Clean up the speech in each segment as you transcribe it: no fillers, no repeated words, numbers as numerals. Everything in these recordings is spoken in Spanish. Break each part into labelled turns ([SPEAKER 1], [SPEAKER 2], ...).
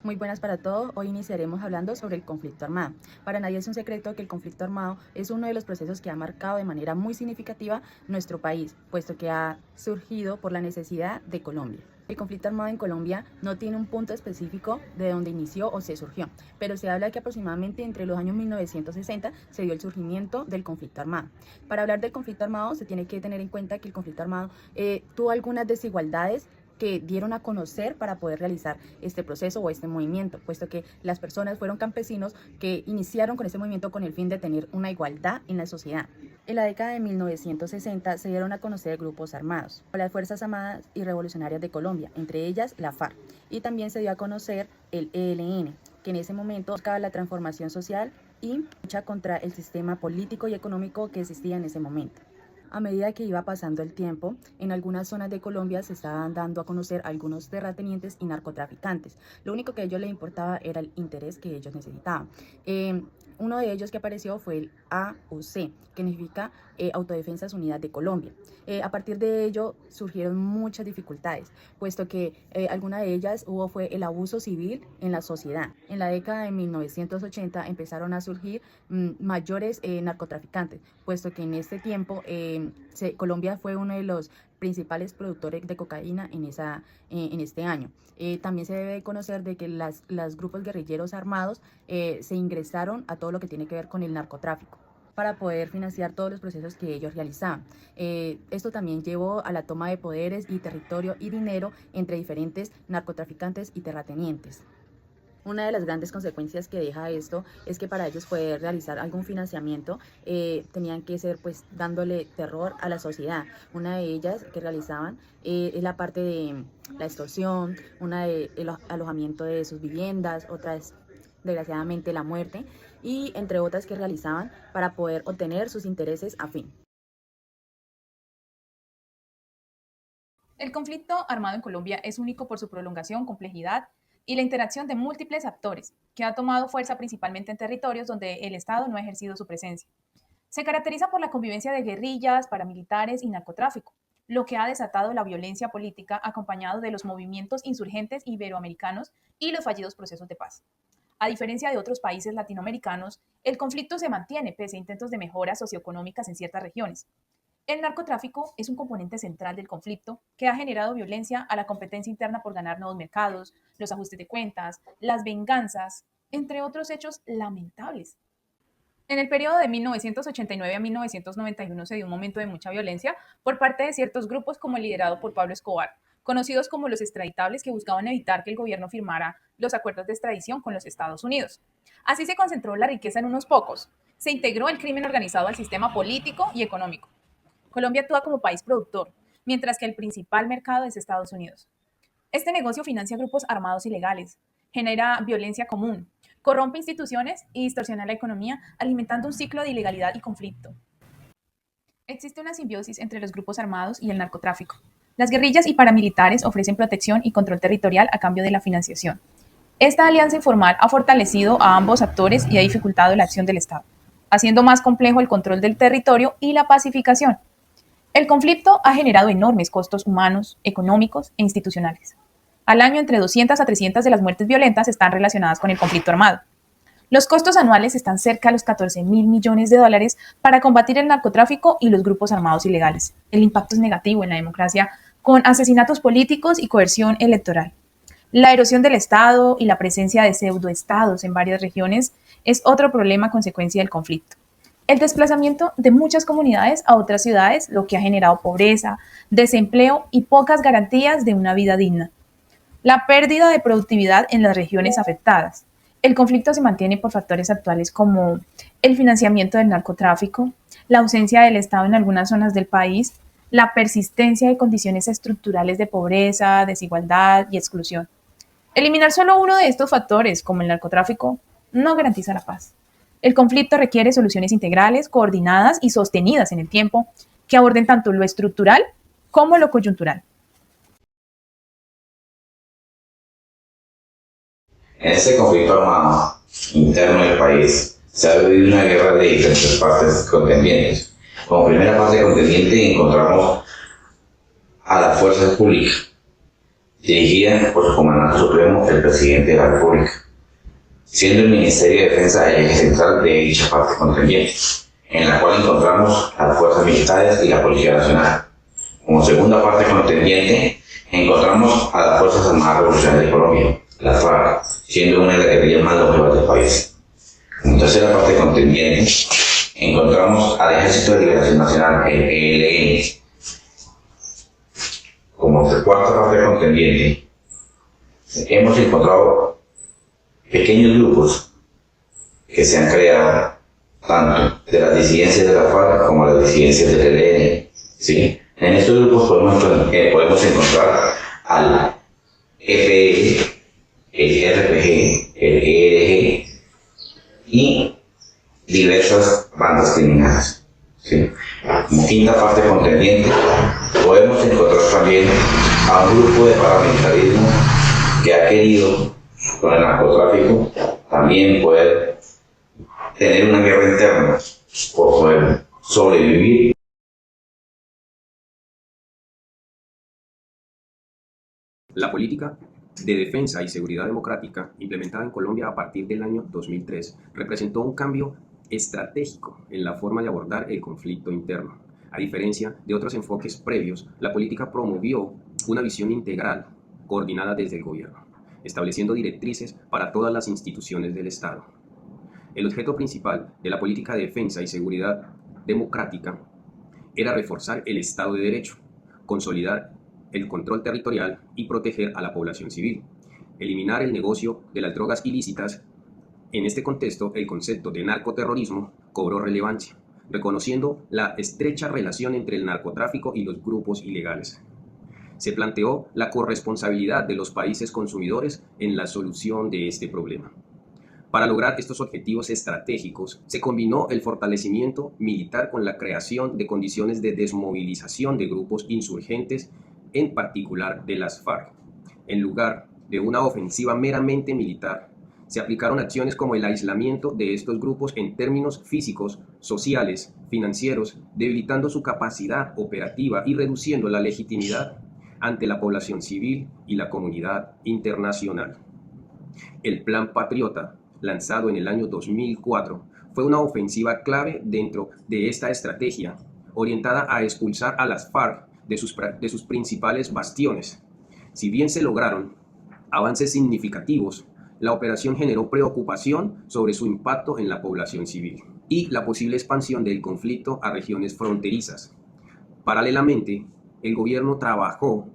[SPEAKER 1] Muy buenas para todos. Hoy iniciaremos hablando sobre el conflicto armado. Para nadie es un secreto que el conflicto armado es uno de los procesos que ha marcado de manera muy significativa nuestro país, puesto que ha surgido por la necesidad de Colombia. El conflicto armado en Colombia no tiene un punto específico de donde inició o se surgió, pero se habla que aproximadamente entre los años 1960 se dio el surgimiento del conflicto armado. Para hablar del conflicto armado se tiene que tener en cuenta que el conflicto armado tuvo algunas desigualdades que dieron a conocer para poder realizar este proceso o este movimiento, puesto que las personas fueron campesinos que iniciaron con este movimiento con el fin de tener una igualdad en la sociedad. En la década de 1960 se dieron a conocer grupos armados, las Fuerzas Armadas y Revolucionarias de Colombia, entre ellas la FARC, y también se dio a conocer el ELN, que en ese momento buscaba la transformación social y lucha contra el sistema político y económico que existía en ese momento. A medida que iba pasando el tiempo, en algunas zonas de Colombia se estaban dando a conocer algunos terratenientes y narcotraficantes. Lo único que a ellos les importaba era el interés que ellos necesitaban. Uno de ellos que apareció fue el AUC, que significa Autodefensas Unidas de Colombia. A partir de ello surgieron muchas dificultades, puesto que alguna de ellas fue el abuso civil en la sociedad. En la década de 1980 empezaron a surgir mayores narcotraficantes, puesto que en este tiempo Colombia fue uno de los principales productores de cocaína en este año. También se debe conocer de que los grupos guerrilleros armados se ingresaron a todo lo que tiene que ver con el narcotráfico para poder financiar todos los procesos que ellos realizaban. Esto también llevó a la toma de poderes y territorio y dinero entre diferentes narcotraficantes y terratenientes. Una de las grandes consecuencias que deja esto es que para ellos poder realizar algún financiamiento tenían que ser pues dándole terror a la sociedad. Una de ellas que realizaban es la parte de la extorsión, una de el alojamiento de sus viviendas, otra es desgraciadamente la muerte y entre otras que realizaban para poder obtener sus intereses a fin.
[SPEAKER 2] El conflicto armado en Colombia es único por su prolongación, complejidad y la interacción de múltiples actores, que ha tomado fuerza principalmente en territorios donde el Estado no ha ejercido su presencia. Se caracteriza por la convivencia de guerrillas, paramilitares y narcotráfico, lo que ha desatado la violencia política acompañado de los movimientos insurgentes iberoamericanos y los fallidos procesos de paz. A diferencia de otros países latinoamericanos, el conflicto se mantiene pese a intentos de mejoras socioeconómicas en ciertas regiones. El narcotráfico es un componente central del conflicto que ha generado violencia a la competencia interna por ganar nuevos mercados, los ajustes de cuentas, las venganzas, entre otros hechos lamentables. En el periodo de 1989 a 1991 se dio un momento de mucha violencia por parte de ciertos grupos como el liderado por Pablo Escobar, conocidos como los extraditables que buscaban evitar que el gobierno firmara los acuerdos de extradición con los Estados Unidos. Así se concentró la riqueza en unos pocos. Se integró el crimen organizado al sistema político y económico. Colombia actúa como país productor, mientras que el principal mercado es Estados Unidos. Este negocio financia grupos armados ilegales, genera violencia común, corrompe instituciones y distorsiona la economía, alimentando un ciclo de ilegalidad y conflicto. Existe una simbiosis entre los grupos armados y el narcotráfico. Las guerrillas y paramilitares ofrecen protección y control territorial a cambio de la financiación. Esta alianza informal ha fortalecido a ambos actores y ha dificultado la acción del Estado, haciendo más complejo el control del territorio y la pacificación. El conflicto ha generado enormes costos humanos, económicos e institucionales. Al año, entre 200 a 300 de las muertes violentas están relacionadas con el conflicto armado. Los costos anuales están cerca a los 14.000 millones de dólares para combatir el narcotráfico y los grupos armados ilegales. El impacto es negativo en la democracia, con asesinatos políticos y coerción electoral. La erosión del Estado y la presencia de pseudoestados en varias regiones es otro problema a consecuencia del conflicto. El desplazamiento de muchas comunidades a otras ciudades, lo que ha generado pobreza, desempleo y pocas garantías de una vida digna. La pérdida de productividad en las regiones afectadas. El conflicto se mantiene por factores actuales como el financiamiento del narcotráfico, la ausencia del Estado en algunas zonas del país, la persistencia de condiciones estructurales de pobreza, desigualdad y exclusión. Eliminar solo uno de estos factores, como el narcotráfico, no garantiza la paz. El conflicto requiere soluciones integrales, coordinadas y sostenidas en el tiempo, que aborden tanto lo estructural como lo coyuntural.
[SPEAKER 3] En este conflicto armado interno del país se ha vivido una guerra de diferentes partes contendientes. Como primera parte contendiente encontramos a las fuerzas públicas, dirigida por su comandante supremo, el presidente de la República, siendo el Ministerio de Defensa el eje central de dicha parte contendiente, en la cual encontramos a las fuerzas militares y la Policía Nacional. Como segunda parte contendiente, encontramos a las Fuerzas Armadas Revolucionarias de Colombia, las FARC, siendo una de las guerrillas más longevas del país. Como tercera parte contendiente, encontramos al Ejército de Liberación Nacional, el ELN. Como cuarta parte contendiente, hemos encontrado pequeños grupos que se han creado tanto de las disidencias de la FARC como las disidencias del ELN. ¿Sí? En estos grupos podemos encontrar al FL, el RPG, el ELG y diversas bandas criminales. ¿Sí? Como quinta parte contendiente, podemos encontrar también a un grupo de paramilitarismo que ha querido, con el narcotráfico, también poder tener una guerra interna por poder sobrevivir.
[SPEAKER 4] La política de defensa y seguridad democrática implementada en Colombia a partir del año 2003 representó un cambio estratégico en la forma de abordar el conflicto interno. A diferencia de otros enfoques previos, la política promovió una visión integral, coordinada desde el gobierno, estableciendo directrices para todas las instituciones del Estado. El objeto principal de la política de defensa y seguridad democrática era reforzar el Estado de Derecho, consolidar el control territorial y proteger a la población civil, eliminar el negocio de las drogas ilícitas. En este contexto, el concepto de narcoterrorismo cobró relevancia, reconociendo la estrecha relación entre el narcotráfico y los grupos ilegales. Se planteó la corresponsabilidad de los países consumidores en la solución de este problema. Para lograr estos objetivos estratégicos, se combinó el fortalecimiento militar con la creación de condiciones de desmovilización de grupos insurgentes, en particular de las FARC. En lugar de una ofensiva meramente militar, se aplicaron acciones como el aislamiento de estos grupos en términos físicos, sociales, financieros, debilitando su capacidad operativa y reduciendo la legitimidad ante la población civil y la comunidad internacional. El Plan Patriota, lanzado en el año 2004, fue una ofensiva clave dentro de esta estrategia, orientada a expulsar a las FARC de sus principales bastiones. Si bien se lograron avances significativos, la operación generó preocupación sobre su impacto en la población civil y la posible expansión del conflicto a regiones fronterizas. Paralelamente, el gobierno trabajó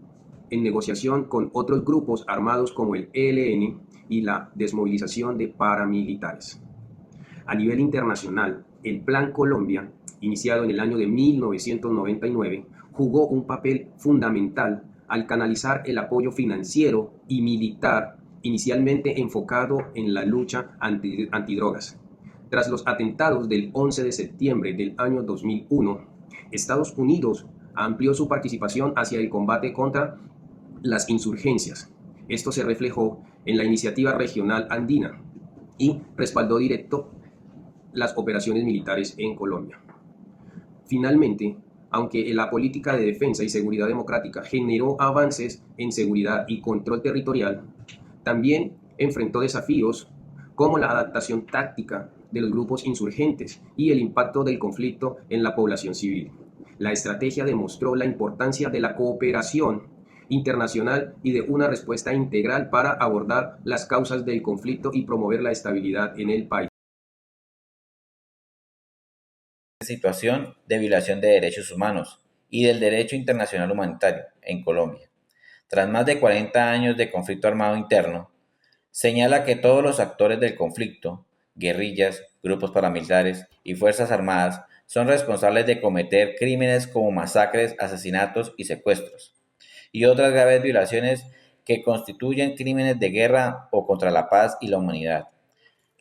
[SPEAKER 4] en negociación con otros grupos armados como el ELN y la desmovilización de paramilitares. A nivel internacional, el Plan Colombia, iniciado en el año de 1999, jugó un papel fundamental al canalizar el apoyo financiero y militar inicialmente enfocado en la lucha antidrogas. Tras los atentados del 11 de septiembre del año 2001, Estados Unidos amplió su participación hacia el combate contra las insurgencias. Esto se reflejó en la Iniciativa Regional Andina y respaldó directo las operaciones militares en Colombia. Finalmente, aunque la política de defensa y seguridad democrática generó avances en seguridad y control territorial, también enfrentó desafíos como la adaptación táctica de los grupos insurgentes y el impacto del conflicto en la población civil. La estrategia demostró la importancia de la cooperación internacional y de una respuesta integral para abordar las causas del conflicto y promover la estabilidad en el país.
[SPEAKER 5] Situación de violación de derechos humanos y del derecho internacional humanitario en Colombia. Tras más de 40 años de conflicto armado interno, señala que todos los actores del conflicto, guerrillas, grupos paramilitares y fuerzas armadas, son responsables de cometer crímenes como masacres, asesinatos y secuestros, y otras graves violaciones que constituyen crímenes de guerra o contra la paz y la humanidad.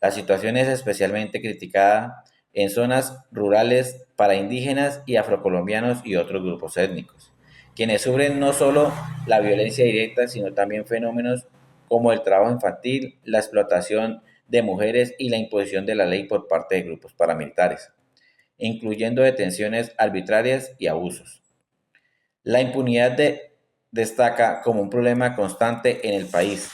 [SPEAKER 5] La situación es especialmente criticada en zonas rurales para indígenas y afrocolombianos y otros grupos étnicos, quienes sufren no solo la violencia directa, sino también fenómenos como el trabajo infantil, la explotación de mujeres y la imposición de la ley por parte de grupos paramilitares, incluyendo detenciones arbitrarias y abusos. La impunidad destaca como un problema constante en el país.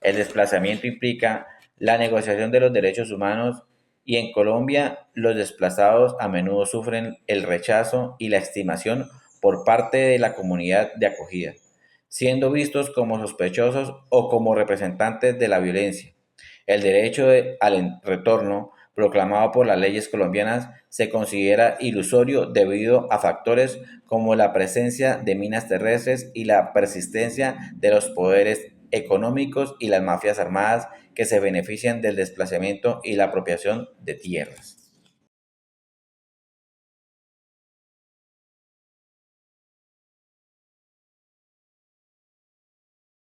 [SPEAKER 5] El desplazamiento implica la negociación de los derechos humanos y en Colombia los desplazados a menudo sufren el rechazo y la estimación por parte de la comunidad de acogida, siendo vistos como sospechosos o como representantes de la violencia. El derecho al retorno, proclamado por las leyes colombianas, se considera ilusorio debido a factores como la presencia de minas terrestres y la persistencia de los poderes económicos y las mafias armadas que se benefician del desplazamiento y la apropiación de tierras.